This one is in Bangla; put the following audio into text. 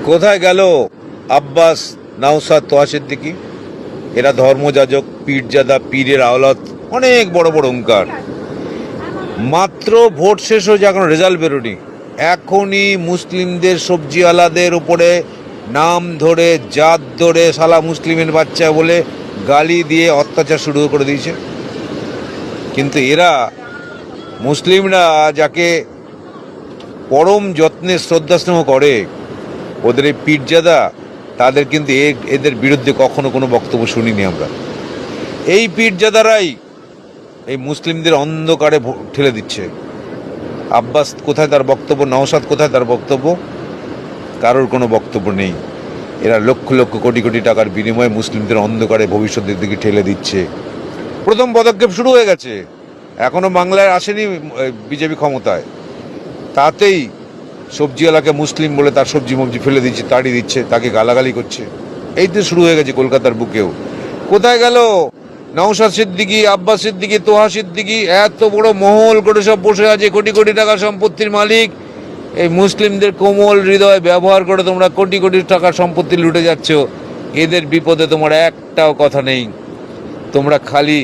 কোথায় গেল আব্বাস, নওশাদ, তোহা সিদ্দিকী? এরা ধর্মযাজক, পীরজাদা, পীরের আওলাদ, অনেক বড় বড় হুঙ্কার। মাত্র ভোট শেষ হয়েছে, এখন রেজাল্ট বেরোনি, এখনই মুসলিমদের সবজিওয়ালাদের উপরে নাম ধরে, জাত ধরে, শালা মুসলিমের বাচ্চা বলে গালি দিয়ে অত্যাচার শুরু করে দিয়েছে। কিন্তু এরা মুসলিমরা যাকে পরম যত্নে শ্রদ্ধা স্নেহ করে, ওদের এই পীরজাদা, তাদের কিন্তু এদের বিরুদ্ধে কখনো কোনো বক্তব্য শুনিনি আমরা। এই পীরজাদারাই এই মুসলিমদের অন্ধকারে ঠেলে দিচ্ছে। আব্বাস কোথায় তার বক্তব্য? নওশাদ কোথায় তার বক্তব্য? কারোর কোনো বক্তব্য নেই। এরা লক্ষ লক্ষ কোটি কোটি টাকার বিনিময়ে মুসলিমদের অন্ধকারে ভবিষ্যতের দিকে ঠেলে দিচ্ছে। প্রথম পদক্ষেপ শুরু হয়ে গেছে, এখনো বাংলায় আসেনি বিজেপি ক্ষমতায়, তাতেই সবজিওয়ালাকে মুসলিম বলে তার সবজি মবজি ফেলে দিচ্ছে, তাড়িয়ে দিচ্ছে, তাকে গালাগালি করছে। এই তো শুরু হয়ে গেছে কলকাতার বুকেও। কোথায় গেল নওশাদ সিদ্দিকী, আব্বাস সিদ্দিকী, তোহা সিদ্দিকী? এত বড় মহল করে সব বসে আছে, কোটি কোটি টাকা সম্পত্তির মালিক। এই মুসলিমদের কোমল হৃদয় ব্যবহার করে তোমরা কোটি কোটি টাকার সম্পত্তি লুটে যাচ্ছ। এদের বিপদে তোমার একটাও কথা নেই। তোমরা খালি